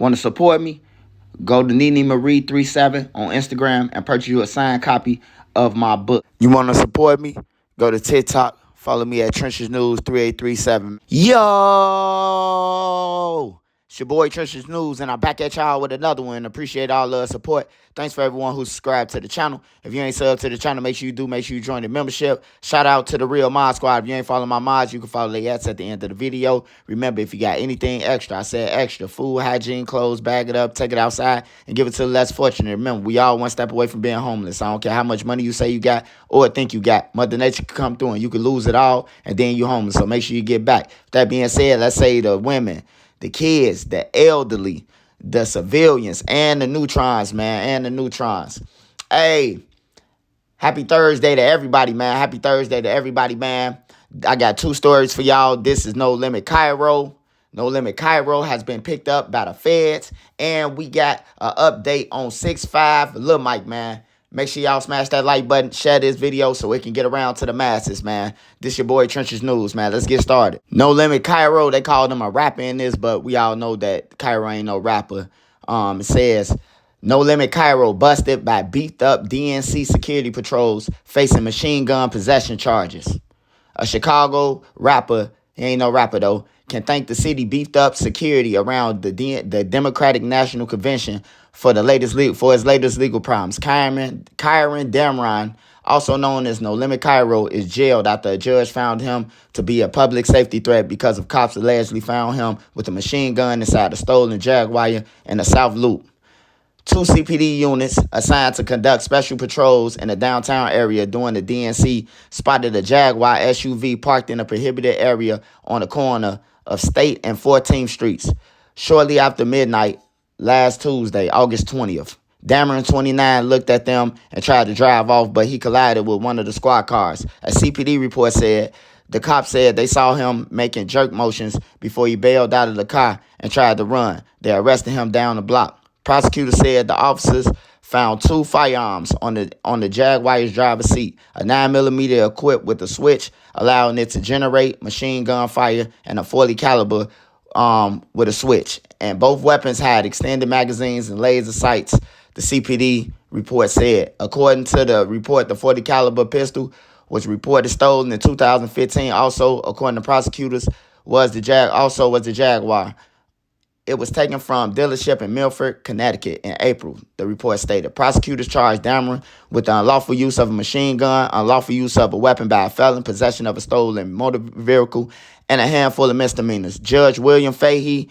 Want to support me? Go to Nene Marie 37 on Instagram and purchase you a signed copy of my book. You want to support me? Go to TikTok. Follow me at Trenches News 3837. Yo! It's your boy Trenches News, and I'm back at y'all with another one. Appreciate all the support. Thanks for everyone who subscribed to the channel. If you ain't subbed to the channel, make sure you do. Make sure you join the membership. Shout out to the Real Mod Squad. If you ain't following my mods, you can follow the ads at the end of the video. Remember, if you got anything extra, I said extra, food, hygiene, clothes, bag it up, take it outside, and give it to the less fortunate. Remember, we all one step away from being homeless. I don't care how much money you say you got or think you got. Mother Nature can come through and you can lose it all, and then you homeless. So make sure you get back. With that being said, let's say the women, the kids, the elderly, the civilians, and the neutrons, man, and the neutrons. Hey, happy Thursday to everybody, man. Happy Thursday to everybody, man. I got two stories for y'all. This is No Limit Cairo. No Limit Cairo has been picked up by the feds, and we got an update on 6'5", Lil Mike, man. Make sure y'all smash that like button, share this video so it can get around to the masses, man. This your boy Trenches News, man. Let's get started. No Limit Kyro, they called him a rapper in this, but we all know that Kyro ain't no rapper. It says, No Limit Kyro busted by beefed up DNC security patrols facing machine gun possession charges. A Chicago rapper, he ain't no rapper though, can thank the city beefed up security around the Democratic National Convention for its latest legal problems. Kyron Damron, also known as No Limit Cairo, is jailed after a judge found him to be a public safety threat because of cops allegedly found him with a machine gun inside a stolen Jaguar in the South Loop. Two CPD units assigned to conduct special patrols in the downtown area during the DNC spotted a Jaguar SUV parked in a prohibited area on the corner of State and 14th Streets shortly after midnight last Tuesday, August 20th. Dameron, 29, looked at them and tried to drive off, but he collided with one of the squad cars. A CPD report said the cops said they saw him making jerk motions before he bailed out of the car and tried to run. They arrested him down the block. Prosecutors said the officers found two firearms on the Jaguar's driver's seat, a 9mm equipped with a switch, allowing it to generate machine gun fire, and a .40 caliber with a switch. And both weapons had extended magazines and laser sights, the CPD report said. According to the report, the .40 caliber pistol was reported stolen in 2015. Also, according to prosecutors, was the Jaguar. It was taken from dealership in Milford, Connecticut in April, the report stated. Prosecutors charged Dameron with the unlawful use of a machine gun, unlawful use of a weapon by a felon, possession of a stolen motor vehicle, and a handful of misdemeanors. Judge William Fahey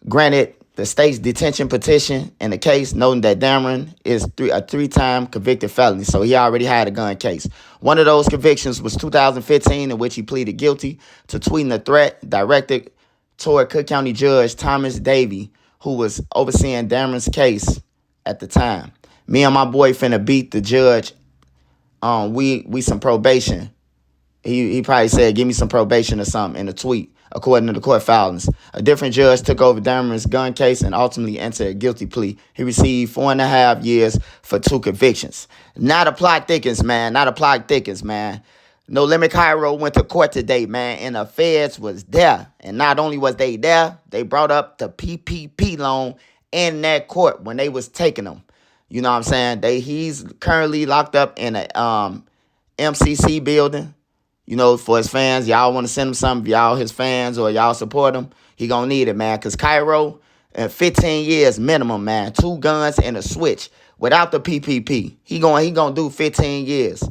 granted the state's detention petition in the case, noting that Dameron is a three-time convicted felon, so he already had a gun case. One of those convictions was 2015, in which he pleaded guilty to tweeting a threat directed toward Cook County Judge Thomas Davey, who was overseeing Dameron's case at the time. Me and my boy finna beat the judge. We some probation. He probably said, give me some probation or something in a tweet, according to the court filings. A different judge took over Dameron's gun case and ultimately entered a guilty plea. He received 4.5 years for 2 convictions. Now the plot thickens, man. No Limit Cairo went to court today, man, and the feds was there. And not only was they there, they brought up the PPP loan in that court when they was taking them. You know what I'm saying? He's currently locked up in a MCC building. You know, for his fans, y'all want to send him something, y'all his fans or y'all support him, he gonna need it, man. Because Cairo, 15 years minimum, man. 2 guns and a switch without the PPP. He gonna do 15 years.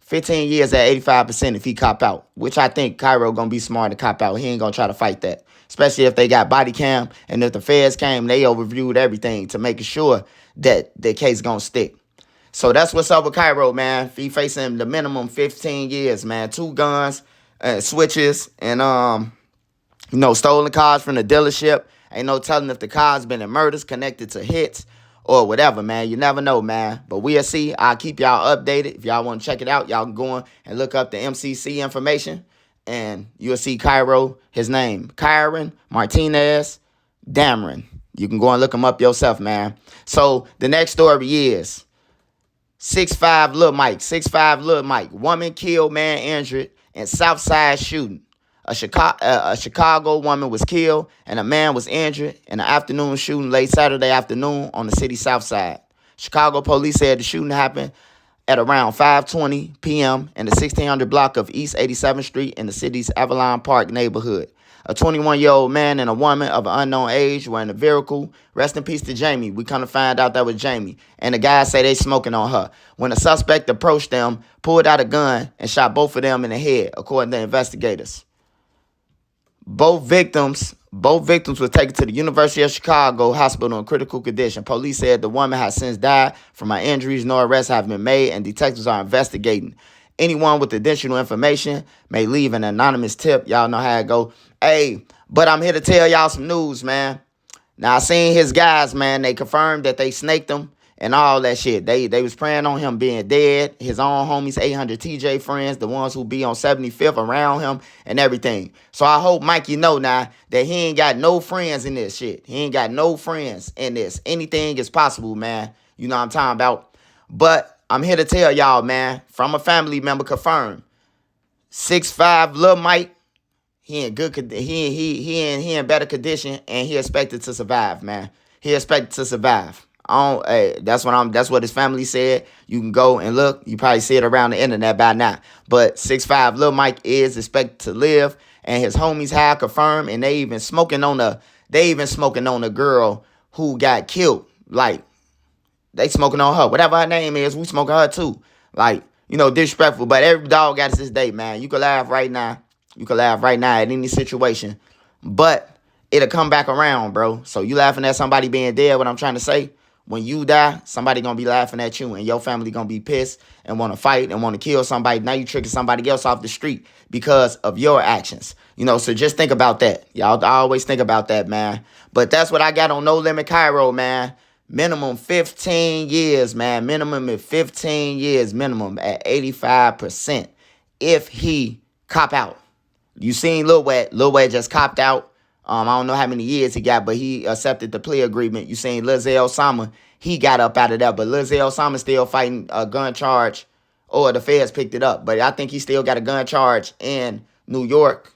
15 years at 85% if he cop out, which I think Cairo gonna be smart to cop out. He ain't gonna try to fight that, especially if they got body cam. And if the feds came, they overviewed everything to make sure that the case gonna stick. So that's what's up with Cairo, man. He facing the minimum 15 years, man. 2 guns, switches, and stolen cars from the dealership. Ain't no telling if the car's been in murders connected to hits or whatever, man. You never know, man. But we'll see. I'll keep y'all updated. If y'all want to check it out, y'all can go on and look up the MCC information, and you'll see Cairo, his name, Kyron Martinez Dameron. You can go and look him up yourself, man. So the next story is 6'5" Lil Mike. 6'5" Lil Mike. Woman killed, man injured in Southside shooting. A Chicago woman was killed and a man was injured in an afternoon shooting late Saturday afternoon on the city's south side. Chicago police said the shooting happened at around 5:20 p.m. in the 1600 block of East 87th Street in the city's Avalon Park neighborhood. A 21-year-old man and a woman of an unknown age were in the vehicle. Rest in peace to Jamie. We kind of find out that was Jamie. And the guys say they smoking on her. When the suspect approached them, pulled out a gun, and shot both of them in the head, according to investigators. Both victims were taken to the University of Chicago hospital in critical condition. Police said the woman has since died from her injuries. No arrests have been made, and detectives are investigating. Anyone with additional information may leave an anonymous tip. Y'all know how it go. Hey, but I'm here to tell y'all some news, man. Now, I seen his guys, man. They confirmed that they snaked him and all that shit. They was praying on him being dead. His own homies, 800 TJ friends, the ones who be on 75th around him and everything. So I hope Mikey know now that he ain't got no friends in this shit. He ain't got no friends in this. Anything is possible, man. You know what I'm talking about? But I'm here to tell y'all, man, from a family member confirmed. 6'5" Lil Mike, he in good he in better condition, and he expected to survive, man. He expected to survive. That's what his family said. You can go and look. You probably see it around the internet by now. But 6'5" Lil Mike is expected to live, and his homies have confirmed, and they even smoking on a girl who got killed. Like, they smoking on her. Whatever her name is, we smoking her too. Like, disrespectful. But every dog got his day, man. You can laugh right now. You can laugh right now at any situation. But it'll come back around, bro. So you laughing at somebody being dead, what I'm trying to say? When you die, somebody going to be laughing at you, and your family going to be pissed and want to fight and want to kill somebody. Now you tricking somebody else off the street because of your actions. So just think about that. Y'all, I always think about that, man. But that's what I got on No Limit Cairo, man. Minimum 15 years, man. Minimum at 15 years, minimum at 85% if he cop out. You seen Lil Wet. Lil Wet just copped out. I don't know how many years he got, but he accepted the plea agreement. You seen Lil Osama, he got up out of that, but Lil Osama still fighting a gun charge, or the feds picked it up. But I think he still got a gun charge in New York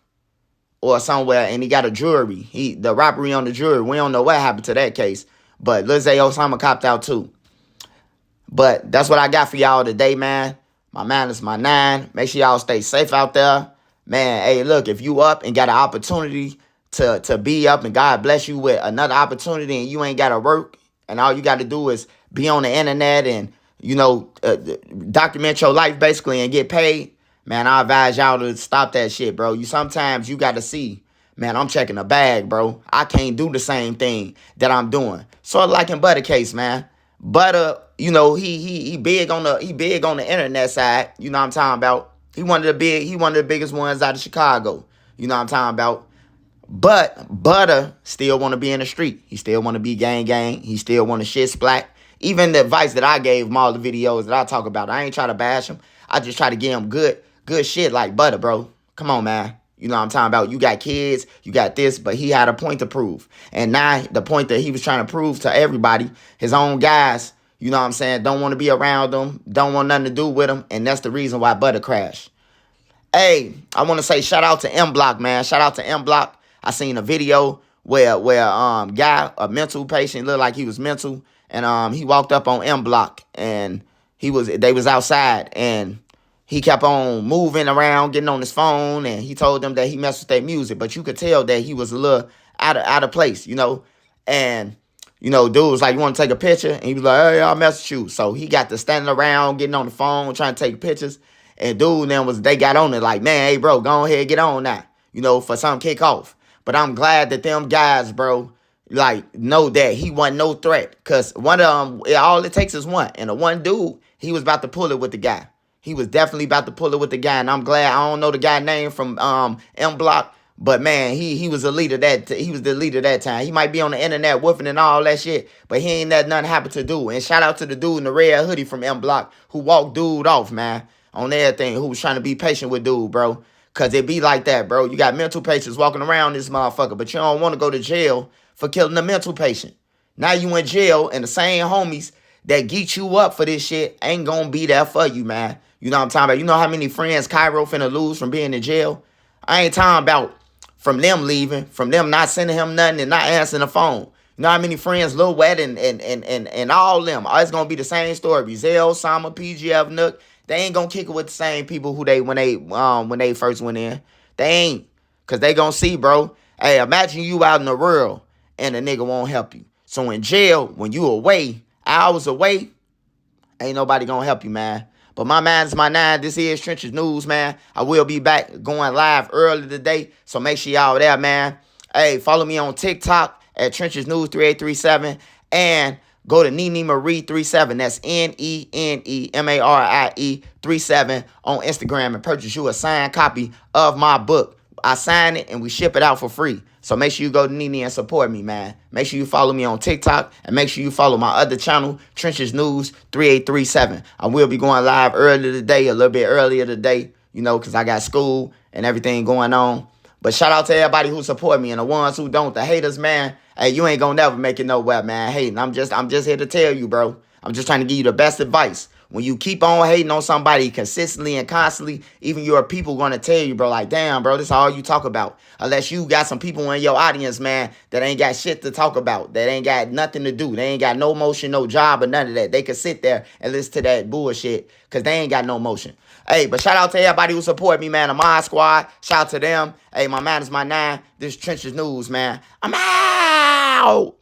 or somewhere, and he got a jury. The robbery on the jury. We don't know what happened to that case, but Lil Osama copped out too. But that's what I got for y'all today, man. My man is my 9. Make sure y'all stay safe out there. Man, hey, look, if you up and got an opportunity to be up, and God bless you with another opportunity, and you ain't got to work, and all you got to do is be on the internet and, document your life basically and get paid, man, I advise y'all to stop that shit, bro. Sometimes you got to see, man, I'm checking a bag, bro. I can't do the same thing that I'm doing. Sort of like in Butter case, man. Butter, he big on the internet side. You know what I'm talking about? He one of the biggest ones out of Chicago. You know what I'm talking about? But Butter still want to be in the street. He still want to be gang. He still want to shit splat. Even the advice that I gave him, all the videos that I talk about, I ain't try to bash him. I just try to give him good shit like Butter, bro. Come on, man. You know what I'm talking about? You got kids, you got this, but he had a point to prove. And now the point that he was trying to prove to everybody, his own guys, you know what I'm saying, don't want to be around him, don't want nothing to do with him, and that's the reason why Butter crashed. Hey, I want to say shout out to M Block, man. Shout out to M Block. I seen a video where guy, a mental patient, looked like he was mental, and he walked up on M Block, and they was outside, and he kept on moving around, getting on his phone, and he told them that he messed with their music, but you could tell that he was a little out of place, and dude was like, you want to take a picture? And he was like, hey, I'll mess with you. So he got to standing around, getting on the phone, trying to take pictures, and dude then they got on it like, man, hey, bro, go ahead, get on now, for some kick off. But I'm glad that them guys, bro, know that he wasn't no threat. Because one of them, all it takes is one. And the one dude, he was about to pull it with the guy. He was definitely about to pull it with the guy. And I'm glad, I don't know the guy name from M Block. But man, he was a leader he was the leader that time. He might be on the internet woofing and all that shit, but he ain't let nothing happen to dude. And shout out to the dude in the red hoodie from M Block who walked dude off, man, on everything, who was trying to be patient with dude, bro. Because it be like that, bro. You got mental patients walking around this motherfucker, but you don't want to go to jail for killing a mental patient. Now you in jail, and the same homies that get you up for this shit ain't gonna be there for you, man. You know what I'm talking about? You know how many friends Cairo finna lose from being in jail? I ain't talking about from them leaving, from them not sending him nothing and not answering the phone. You know how many friends Lil Wet and all them. It's gonna be the same story. Zell, Sama, PGF, Nook. They ain't gonna kick it with the same people who they when they first went in. They ain't. Cause they gonna see, bro. Hey, imagine you out in the world and a nigga won't help you. So in jail, when you away, hours away, ain't nobody gonna help you, man. But my man is my nine. This is Trenches News, man. I will be back going live early today. So make sure y'all there, man. Hey, follow me on TikTok at Trenches News 3837. And go to Nene Marie 37. That's NENEMARIE 37 on Instagram and purchase you a signed copy of my book. I sign it and we ship it out for free. So make sure you go to Nene and support me, man. Make sure you follow me on TikTok and make sure you follow my other channel, Trenches News 3837. I will be going live early today, a little bit earlier today, you know, because I got school and everything going on. But shout out to everybody who support me and the ones who don't, the haters, man. Hey, you ain't gonna never make it nowhere, man. Hating. I'm just here to tell you, bro. I'm just trying to give you the best advice. When you keep on hating on somebody consistently and constantly, even your people gonna tell you, bro, like, damn, bro, this is all you talk about. Unless you got some people in your audience, man, that ain't got shit to talk about, that ain't got nothing to do. They ain't got no motion, no job, or none of that. They could sit there and listen to that bullshit because they ain't got no motion. Hey, but shout out to everybody who support me, man. The Mod Squad. Shout out to them. Hey, my man is my nine. This Trenches News, man. I'm out.